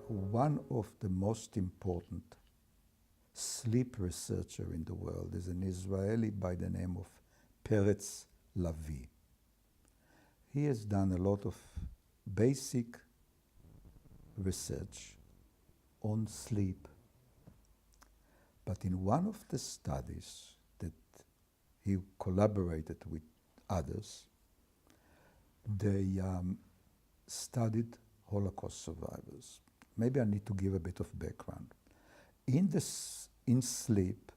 one of the most important sleep researcher in the world is an Israeli by the name of Peretz Lavi. He has done a lot of basic research on sleep. But in one of the studies that he collaborated with others, they studied Holocaust survivors. Maybe I need to give a bit of background. In sleep,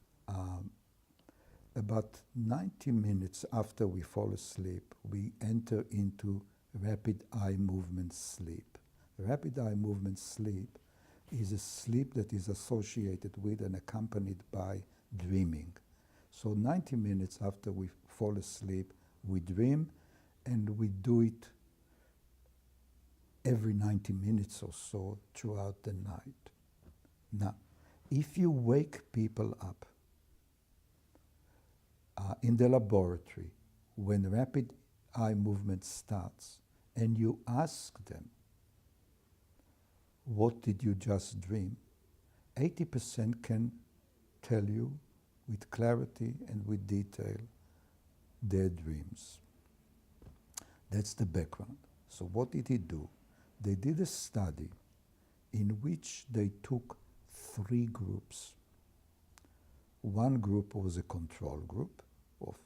about 90 minutes after we fall asleep, we enter into rapid eye movement sleep. Rapid eye movement sleep is a sleep that is associated with and accompanied by dreaming. So 90 minutes after we fall asleep, we dream, and we do it every 90 minutes or so throughout the night. Now, if you wake people up in the laboratory when rapid eye movement starts, and you ask them, what did you just dream? 80% can tell you with clarity and with detail their dreams. That's the background. So what did he do? They did a study in which they took 3 groups. One group was a control group of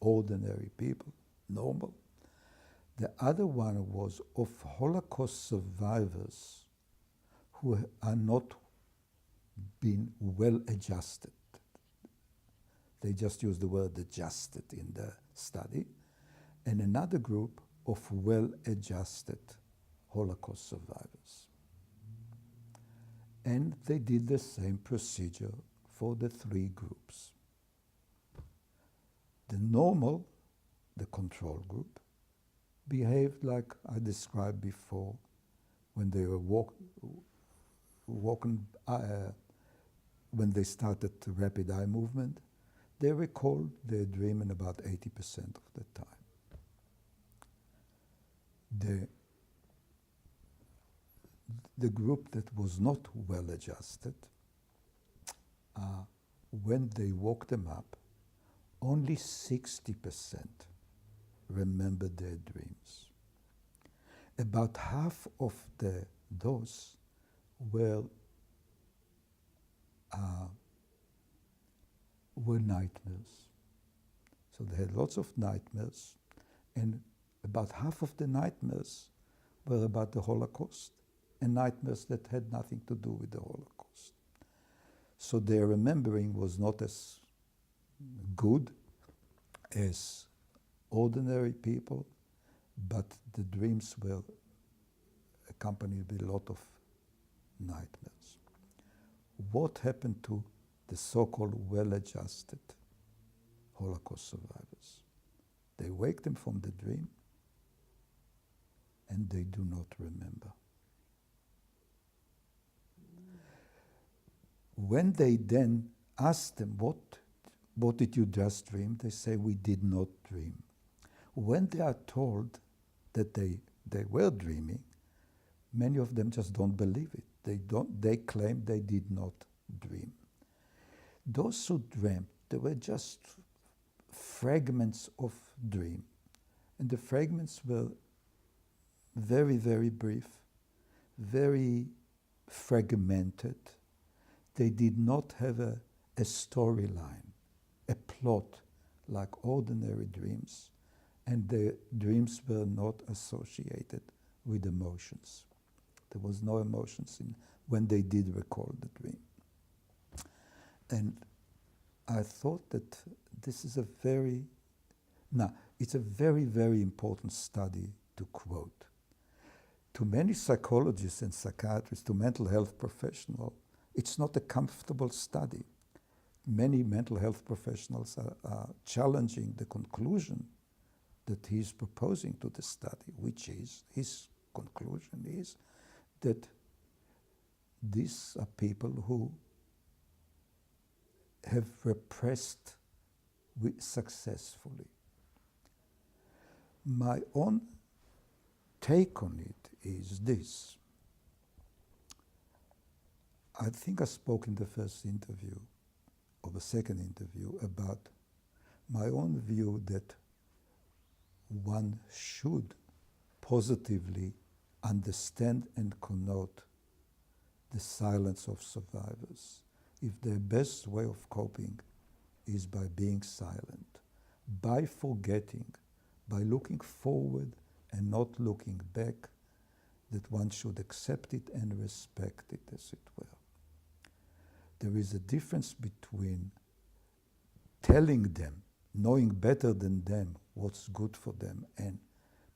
ordinary people, normal. The other one was of Holocaust survivors who are not been well adjusted. They just used the word adjusted in the study. And another group of well-adjusted Holocaust survivors. And they did the same procedure for the 3 groups. The normal, the control group, behaved like I described before when they were when they started the rapid eye movement. They recalled their dream in about 80% of the time. The group that was not well adjusted, when they woke them up, only 60% remembered their dreams. About half of those were nightmares. So they had lots of nightmares, and about half of the nightmares were about the Holocaust, and nightmares that had nothing to do with the Holocaust. So their remembering was not as good as ordinary people, but the dreams were accompanied with a lot of nightmares. What happened to the so-called well-adjusted Holocaust survivors? They wake them from the dream, and they do not remember. When they then ask them, what did you just dream? They say, we did not dream. When they are told that they were dreaming, many of them just don't believe it. They claim they did not dream. Those who dreamt, they were just fragments of dream. And the fragments were very, very brief, very fragmented. They did not have a storyline, a plot like ordinary dreams, and the dreams were not associated with emotions. There was no emotions when they did recall the dream. And I thought that this is it's a very, very important study to quote. To many psychologists and psychiatrists, to mental health professionals, it's not a comfortable study. Many mental health professionals are challenging the conclusion that he's proposing to the study, which is, his conclusion is that these are people who have repressed successfully. My own take on it is this. I think I spoke in the first interview or the second interview about my own view that one should positively understand and connote the silence of survivors. If their best way of coping is by being silent, by forgetting, by looking forward and not looking back, that one should accept it and respect it, as it were. There is a difference between telling them, knowing better than them what's good for them, and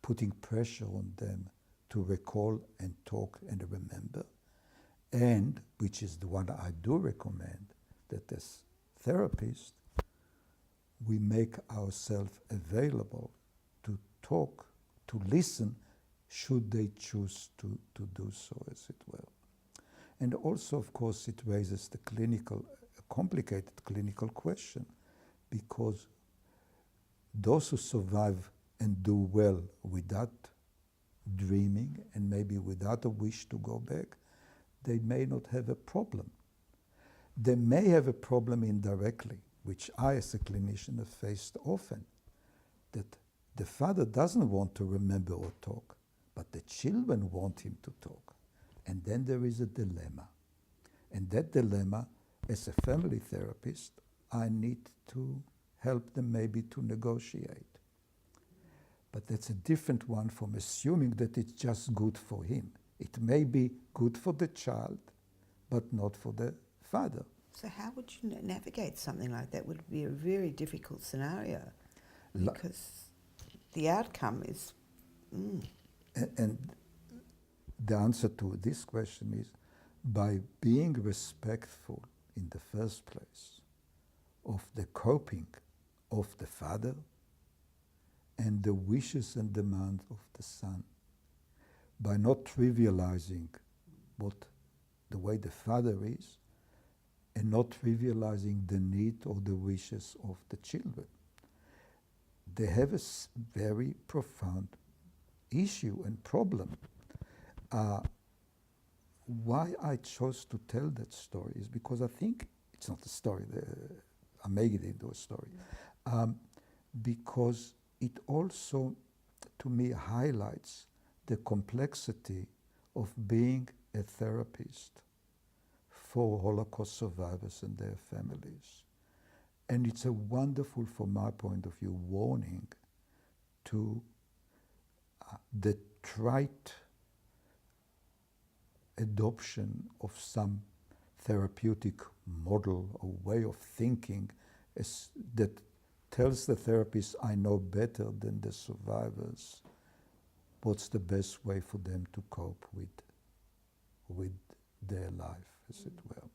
putting pressure on them to recall and talk and remember, and, which is the one I do recommend, that as therapists, we make ourselves available to talk, to listen, should they choose to do so, as it were. And also, of course, it raises the complicated clinical question, because those who survive and do well without dreaming and maybe without a wish to go back, they may not have a problem. They may have a problem indirectly, which I as a clinician have faced often, that the father doesn't want to remember or talk, but the children want him to talk. And then there is a dilemma. And that dilemma, as a family therapist, I need to help them maybe to negotiate. But that's a different one from assuming that it's just good for him. It may be good for the child, but not for the father. So how would you navigate something like that? Would be a very difficult scenario, because the outcome is... And the answer to this question is by being respectful in the first place of the coping of the father and the wishes and demands of the son, by not trivializing what the way the father is and not trivializing the need or the wishes of the children. They have a very profound issue and problem. Why I chose to tell that story is because I think it's not a story, I'm making it into a story, because it also, to me, highlights the complexity of being a therapist for Holocaust survivors and their families. And it's a wonderful, from my point of view, warning to the trite adoption of some therapeutic model or way of thinking that tells the therapist, I know better than the survivors what's the best way for them to cope with their life, as it were.